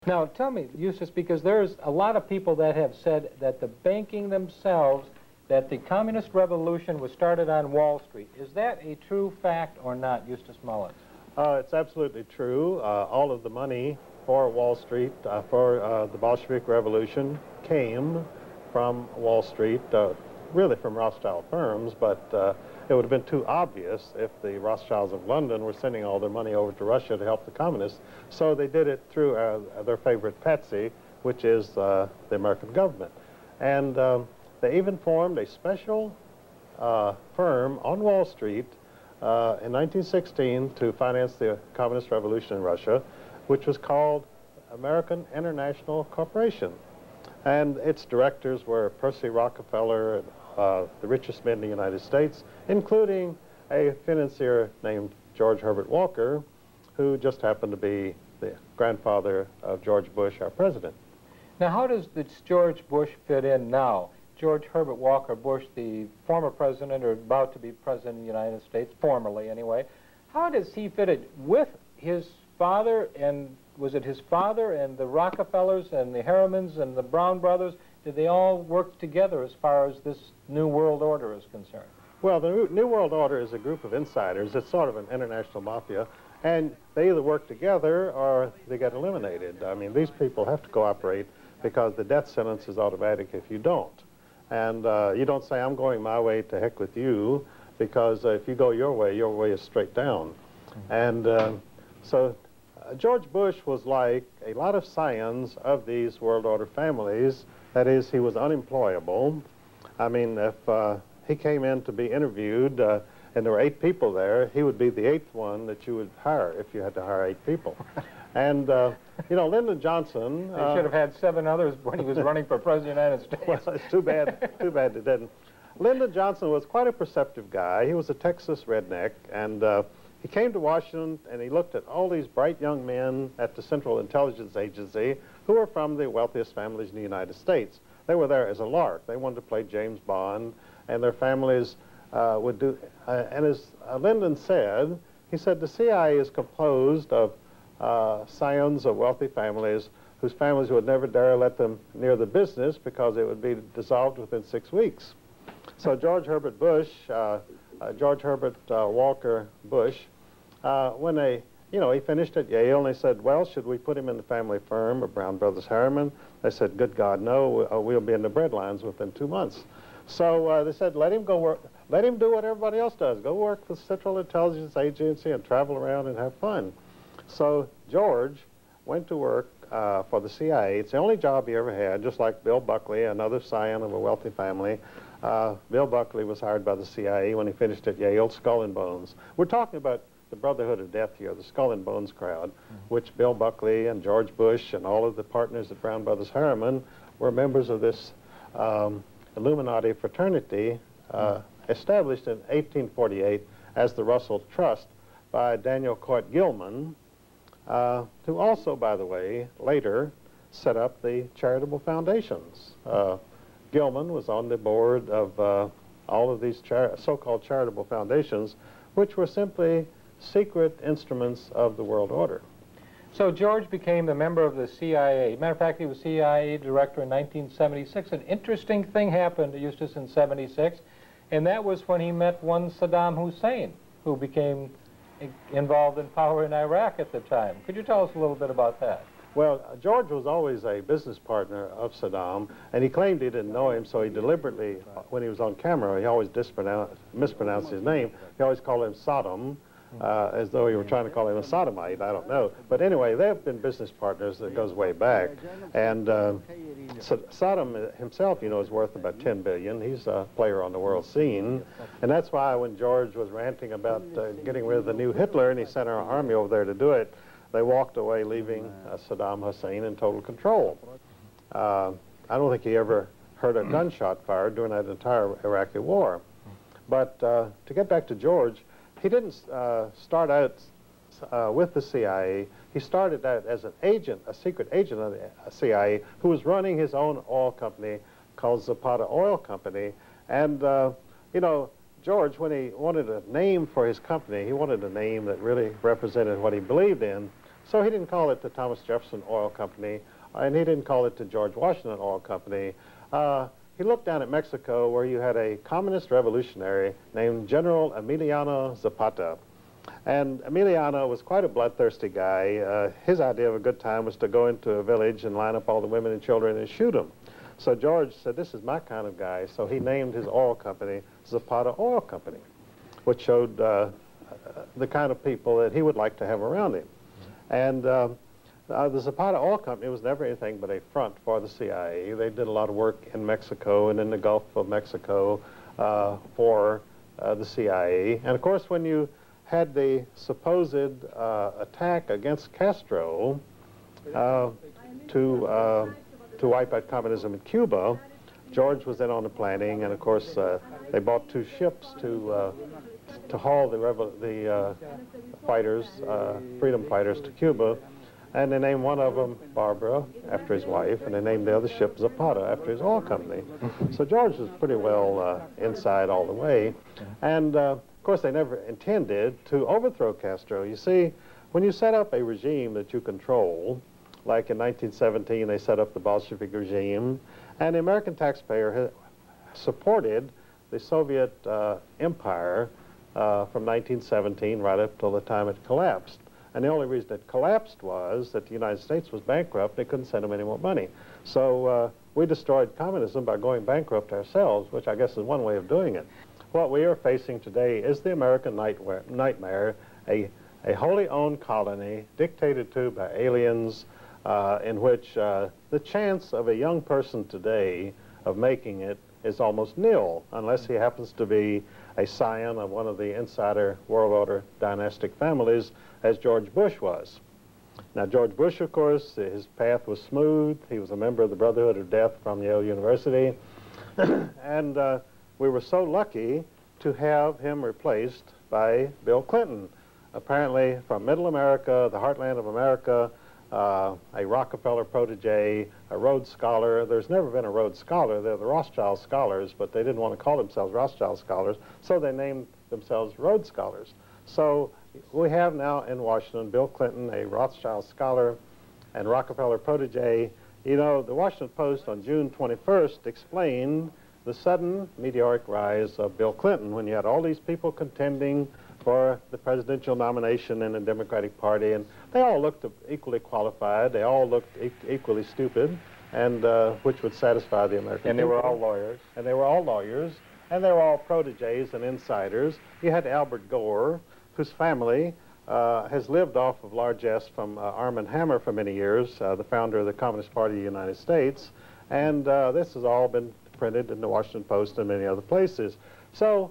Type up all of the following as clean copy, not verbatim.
Now, tell me, Eustace, because there's a lot of people that have said that the banking themselves, that the communist revolution was started on Wall Street. Is that a true fact or not, Eustace Mullins? It's absolutely true. All of the money for Wall Street, for the Bolshevik Revolution, came from Wall Street, really from Rothschild firms, but it would have been too obvious if the Rothschilds of London were sending all their money over to Russia to help the communists. So they did it through their favorite patsy, which is the American government. And they even formed a special firm on Wall Street in 1916 to finance the communist revolution in Russia, which was called American International Corporation. And its directors were Percy Rockefeller, the richest men in the United States, including a financier named George Herbert Walker, who just happened to be the grandfather of George Bush, our president. Now, how does this George Bush fit in now? George Herbert Walker Bush, the former president, or about to be president of the United States, formerly anyway, how does he fit in with his father, and was it his father and the Rockefellers and the Harrimans and the Brown brothers? Did they all work together as far as this New World Order is concerned? Well, the New World Order is a group of insiders. It's sort of an international mafia, and they either work together or they get eliminated. I mean, these people have to cooperate because the death sentence is automatic if you don't. And you don't say, I'm going my way, to heck with you, because if you go your way is straight down. And so George Bush was like a lot of scions of these World Order families. That is, he was unemployable. I mean, if he came in to be interviewed and there were 8 people there, he would be the 8th one that you would hire if you had to hire 8 people. And, you know, Lyndon Johnson... He should have had 7 others when he was running for president of the United States. Well, it's too bad they didn't. Lyndon Johnson was quite a perceptive guy. He was a Texas redneck, and he came to Washington and he looked at all these bright young men at the Central Intelligence Agency who were from the wealthiest families in the United States. They were there as a lark. They wanted to play James Bond, and their families would do... and as Lyndon said, he said the CIA is composed of scions of wealthy families whose families would never dare let them near the business because it would be dissolved within 6 weeks. So George Herbert Walker Bush, when he finished at Yale, and they said, well, should we put him in the family firm of Brown Brothers Harriman? They said, good God, no, we'll be in the bread lines within 2 months. So they said, let him go work, let him do what everybody else does. Go work for the Central Intelligence Agency and travel around and have fun. So George went to work for the CIA. It's the only job he ever had, just like Bill Buckley, another scion of a wealthy family. Bill Buckley was hired by the CIA when he finished at Yale, Skull and Bones. We're talking about the Brotherhood of Death here, the Skull and Bones crowd, which Bill Buckley and George Bush and all of the partners at Brown Brothers Harriman were members of this Illuminati fraternity established in 1848 as the Russell Trust by Daniel Court Gilman, who also, by the way, later set up the charitable foundations. Gilman was on the board of all of these so-called charitable foundations, which were simply secret instruments of the world order. So George became a member of the CIA. Matter of fact, he was CIA director in 1976. An interesting thing happened to Eustace in '76, and that was when he met one Saddam Hussein, who became involved in power in Iraq at the time. Could you tell us a little bit about that? Well, George was always a business partner of Saddam, and he claimed he didn't know him, so he deliberately, when he was on camera, he always mispronounced his name. He always called him Saddam, as though he were trying to call him a sodomite, I don't know. But anyway, they have been business partners that goes way back. And so Saddam himself, you know, is worth about $10 billion. He's a player on the world scene. And that's why when George was ranting about getting rid of the new Hitler, and he sent our army over there to do it, they walked away, leaving Saddam Hussein in total control. I don't think he ever heard a gunshot fired during that entire Iraqi war. But to get back to George, he didn't start out with the CIA. He started out as an agent, a secret agent of the CIA, who was running his own oil company called Zapata Oil Company. And, you know, George, when he wanted a name for his company, he wanted a name that really represented what he believed in. So he didn't call it the Thomas Jefferson Oil Company, and he didn't call it the George Washington Oil Company. He looked down at Mexico, where you had a communist revolutionary named General Emiliano Zapata. And Emiliano was quite a bloodthirsty guy. His idea of a good time was to go into a village and line up all the women and children and shoot them. So George said, this is my kind of guy. So he named his oil company Zapata Oil Company, which showed the kind of people that he would like to have around him. And the Zapata Oil Company was never anything but a front for the CIA. They did a lot of work in Mexico and in the Gulf of Mexico for the CIA. And of course, when you had the supposed attack against Castro to wipe out communism in Cuba, George was in on the planning, and of course they bought 2 ships to haul the fighters, freedom fighters, to Cuba, and they named one of them Barbara after his wife, and they named the other ship Zapata after his oil company. So George was pretty well inside all the way, and of course they never intended to overthrow Castro. You see, when you set up a regime that you control, like in 1917 they set up the Bolshevik regime, and the American taxpayer supported the Soviet empire from 1917 right up till the time it collapsed. And the only reason it collapsed was that the United States was bankrupt. They couldn't send them any more money. So we destroyed communism by going bankrupt ourselves, which I guess is one way of doing it. What we are facing today is the American nightmare, a wholly owned colony dictated to by aliens, in which the chance of a young person today of making it is almost nil, unless he happens to be a scion of one of the insider world order dynastic families, as George Bush was. Now, George Bush, of course, his path was smooth. He was a member of the Brotherhood of Death from Yale University. And we were so lucky to have him replaced by Bill Clinton, apparently from Middle America, the heartland of America, a Rockefeller protege, a Rhodes Scholar. There's never been a Rhodes Scholar. They're the Rothschild Scholars, but they didn't want to call themselves Rothschild Scholars, so they named themselves Rhodes Scholars. So we have now in Washington Bill Clinton, a Rothschild Scholar and Rockefeller protege. You know, the Washington Post on June 21st explained the sudden meteoric rise of Bill Clinton when you had all these people contending for the presidential nomination in the Democratic Party, and they all looked equally qualified. They all looked equally stupid, and which would satisfy the American people. And they were all lawyers. And they were all lawyers, and they were all proteges and insiders. You had Albert Gore, whose family has lived off of largesse from Armand Hammer for many years, the founder of the Communist Party of the United States, and this has all been printed in the Washington Post and many other places. So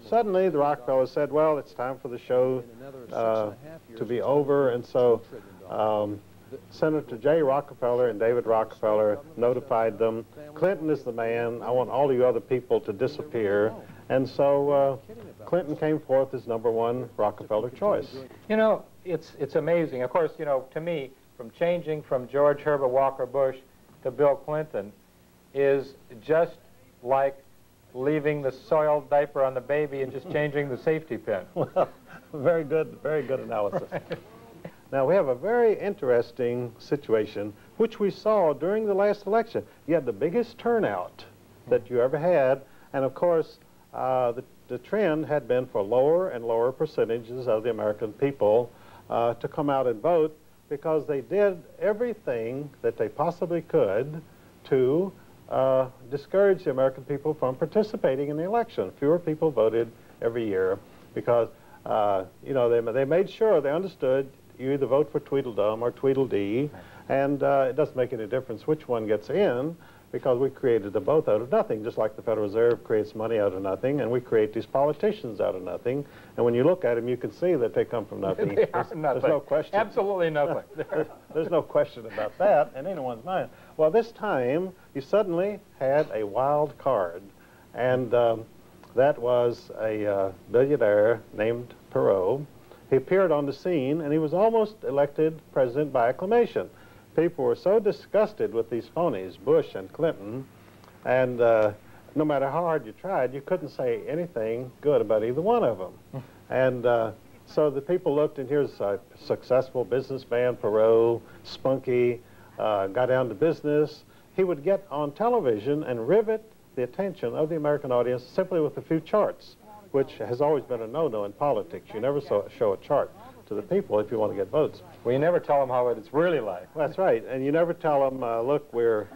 suddenly the Rockefellers said, well, it's time for the show to be over, and so Senator J. Rockefeller and David Rockefeller notified them, Clinton is the man, I want all you other people to disappear, and so Clinton came forth as #1 Rockefeller choice. You know, it's amazing. Of course, you know, to me, from changing from George Herbert Walker Bush to Bill Clinton is just like leaving the soiled diaper on the baby and just changing the safety pin. Well, very good analysis. Right. Now, we have a very interesting situation, which we saw during the last election. You had the biggest turnout that you ever had, and of course, the trend had been for lower and lower percentages of the American people to come out and vote, because they did everything that they possibly could to discourage the American people from participating in the election. Fewer people voted every year because, you know, they made sure they understood you either vote for Tweedledum or Tweedledee, and it doesn't make any difference which one gets in, because we created them both out of nothing, just like the Federal Reserve creates money out of nothing, and we create these politicians out of nothing. And when you look at them, you can see that they come from nothing. There's no question. Absolutely nothing. There's no question about that in anyone's mind. Well, this time, you suddenly had a wild card, and that was a billionaire named Perot. He appeared on the scene, and he was almost elected president by acclamation. People were so disgusted with these phonies, Bush and Clinton, and no matter how hard you tried, you couldn't say anything good about either one of them. And So the people looked, and here's a successful businessman, Perot, spunky, got down to business. He would get on television and rivet the attention of the American audience simply with a few charts, which has always been a no-no in politics. You never show a chart to the people if you want to get votes. Well, you never tell them how it's really like. That's right, and you never tell them, look, we're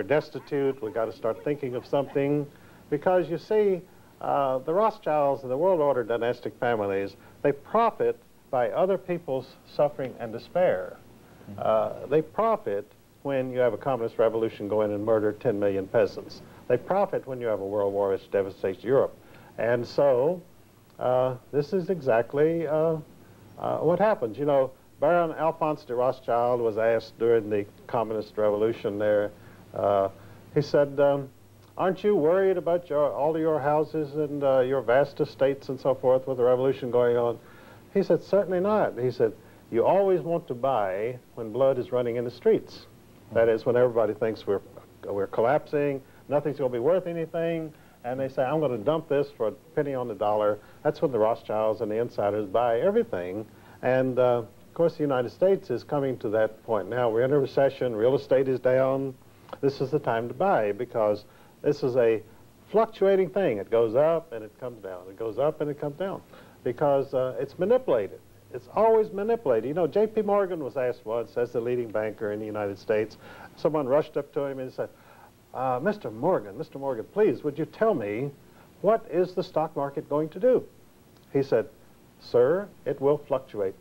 destitute, we've got to start thinking of something, because you see, the Rothschilds and the world order dynastic families, they profit by other people's suffering and despair. They profit when you have a communist revolution go in and murder 10 million peasants. They profit when you have a world war which devastates Europe. And so this is exactly what happens. You know, Baron Alphonse de Rothschild was asked during the communist revolution there, he said, aren't you worried about all of your houses and your vast estates and so forth with the revolution going on? He said, certainly not. He said, you always want to buy when blood is running in the streets. That is, when everybody thinks we're collapsing, nothing's going to be worth anything, and they say, I'm going to dump this for a penny on the dollar. That's when the Rothschilds and the insiders buy everything. And of course, the United States is coming to that point now. We're in a recession, real estate is down. This is the time to buy, because this is a fluctuating thing. It goes up and it comes down. It goes up and it comes down, because it's manipulated. It's always manipulated. You know, J.P. Morgan was asked once, as the leading banker in the United States, someone rushed up to him and said, Mr. Morgan, please, would you tell me, what is the stock market going to do? He said, sir, it will fluctuate.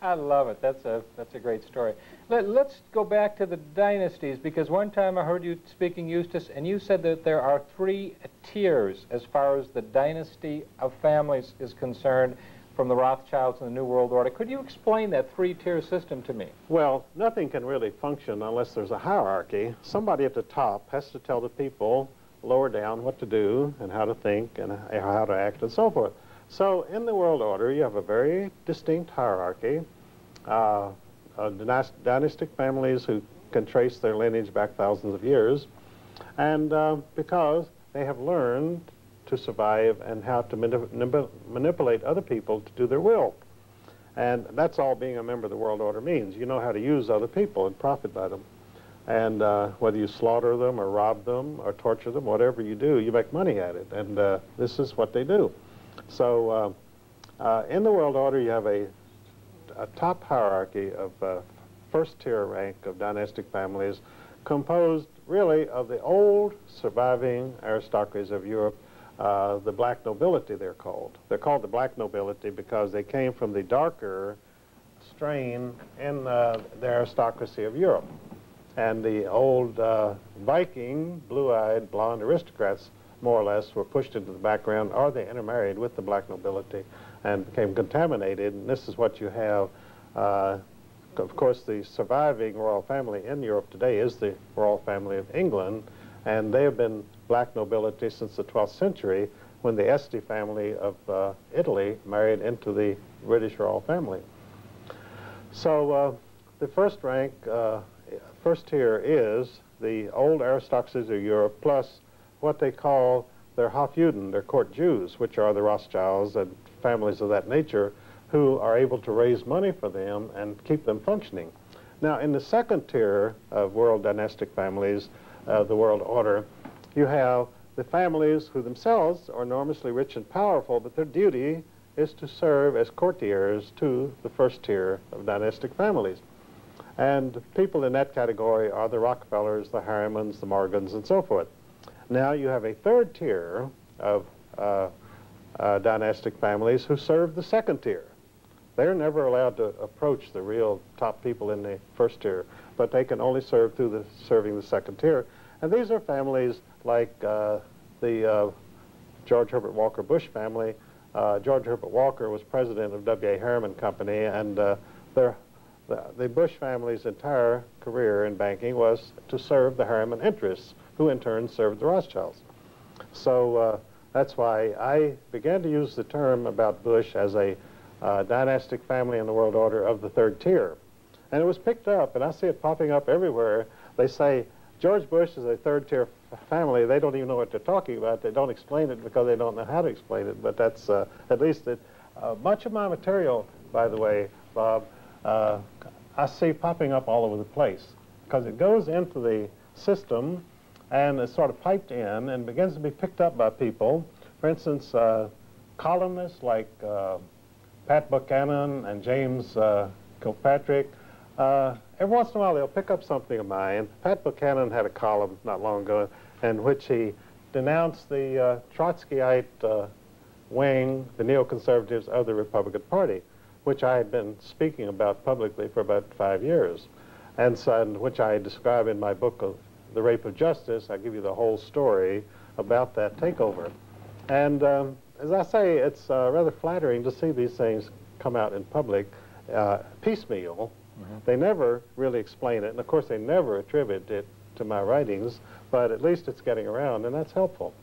I love it. That's a great story. Let's go back to the dynasties, because one time I heard you speaking, Eustace, and you said that there are 3 tiers as far as the dynasty of families is concerned, from the Rothschilds and the New World Order. Could you explain that 3-tier system to me? Well, nothing can really function unless there's a hierarchy. Somebody at the top has to tell the people lower down what to do and how to think and how to act and so forth. So in the world order, you have a very distinct hierarchy, dynastic families who can trace their lineage back thousands of years, and because they have learned to survive and how to manipulate other people to do their will. And that's all being a member of the world order means. You know how to use other people and profit by them. And whether you slaughter them or rob them or torture them, whatever you do, you make money at it. And this is what they do. So in the world order, you have a top hierarchy of first-tier rank of dynastic families composed really of the old surviving aristocracies of Europe, the black nobility they're called. They're called the black nobility because they came from the darker strain in the aristocracy of Europe. And the old Viking, blue-eyed, blonde aristocrats, more or less, were pushed into the background, or they intermarried with the black nobility and became contaminated. And this is what you have. Of course, the surviving royal family in Europe today is the royal family of England, and they have been black nobility since the 12th century, when the Este family of Italy married into the British royal family. So the first rank, first tier is the old aristocracies of Europe, plus what they call their Hofjuden, their court Jews, which are the Rothschilds and families of that nature, who are able to raise money for them and keep them functioning. Now, in the second tier of world dynastic families, the world order, you have the families who themselves are enormously rich and powerful, but their duty is to serve as courtiers to the first tier of dynastic families. And people in that category are the Rockefellers, the Harrimans, the Morgans, and so forth. Now you have a third tier of dynastic families who serve the second tier. They're never allowed to approach the real top people in the first tier, but they can only serve through serving the second tier. And these are families like the George Herbert Walker Bush family. George Herbert Walker was president of W.A. Harriman Company, and the Bush family's entire career in banking was to serve the Harriman interests, who in turn served the Rothschilds. So that's why I began to use the term about Bush as a dynastic family in the world order of the third tier. And it was picked up, and I see it popping up everywhere. They say, George Bush is a third tier family, they don't even know what they're talking about. They don't explain it because they don't know how to explain it. But that's at least it. Much of my material, by the way, Bob, I see popping up all over the place because it goes into the system and is sort of piped in and begins to be picked up by people. For instance, columnists like Pat Buchanan and James Kilpatrick, every once in a while they'll pick up something of mine. Pat Buchanan had a column not long ago in which he denounced the Trotskyite wing, the neoconservatives of the Republican Party, which I had been speaking about publicly for about 5 years, and so, which I describe in my book of The Rape of Justice. I give you the whole story about that takeover. And as I say, it's rather flattering to see these things come out in public piecemeal. Mm-hmm. They never really explain it, and of course they never attribute it to my writings, but at least it's getting around, and that's helpful.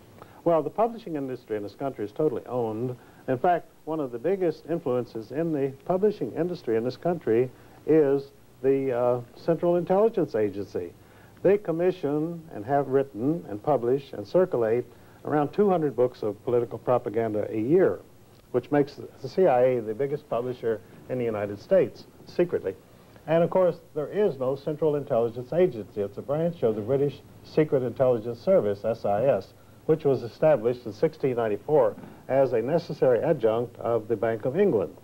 Well, the publishing industry in this country is totally owned. In fact, one of the biggest influences in the publishing industry in this country is the Central Intelligence Agency. They commission and have written and publish and circulate around 200 books of political propaganda a year, which makes the CIA the biggest publisher in the United States, secretly. And of course, there is no Central Intelligence Agency. It's a branch of the British Secret Intelligence Service, SIS, which was established in 1694 as a necessary adjunct of the Bank of England.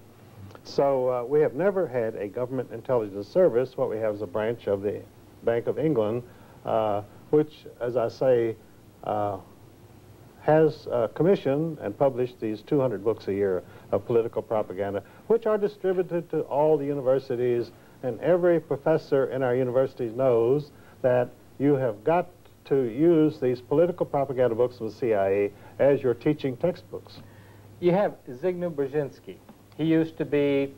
So we have never had a government intelligence service. What we have is a branch of the Bank of England, which, as I say, has commissioned and published these 200 books a year of political propaganda, which are distributed to all the universities, and every professor in our universities knows that you have got to use these political propaganda books of the CIA as your teaching textbooks. You have Zbigniew Brzezinski. He used to be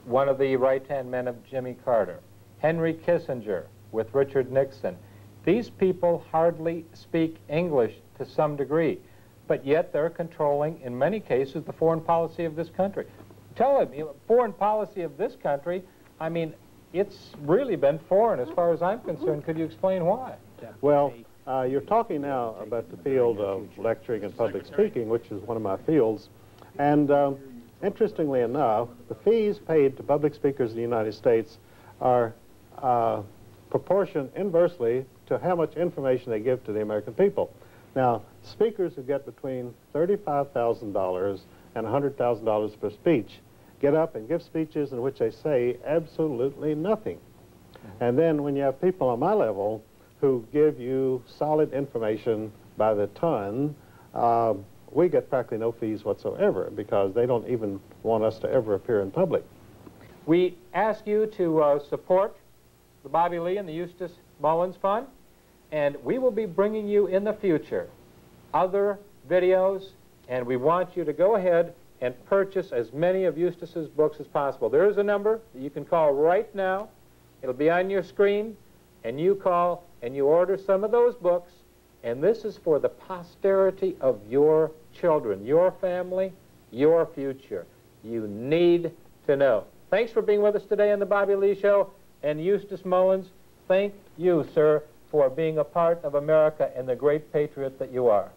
one of the right-hand men of Jimmy Carter. Henry Kissinger with Richard Nixon. These people hardly speak English to some degree, but yet they're controlling, in many cases, the foreign policy of this country. Tell him, foreign policy of this country, I mean, it's really been foreign as far as I'm concerned. Could you explain why? Well, you're talking now about the field of lecturing and public speaking, which is one of my fields. And interestingly enough, the fees paid to public speakers in the United States are proportioned inversely to how much information they give to the American people. Now, speakers who get between $35,000 and $100,000 per speech get up and give speeches in which they say absolutely nothing. And then when you have people on my level who give you solid information by the ton, we get practically no fees whatsoever because they don't even want us to ever appear in public. We ask you to support the Bobby Lee and the Eustace Mullins Fund, and we will be bringing you in the future other videos, and we want you to go ahead and purchase as many of Eustace's books as possible. There is a number that you can call right now. It'll be on your screen, and you call and you order some of those books, and this is for the posterity of your children, your family, your future. You need to know. Thanks for being with us today on the Bobby Lee Show, and Eustace Mullins, thank you, sir, for being a part of America and the great patriot that you are.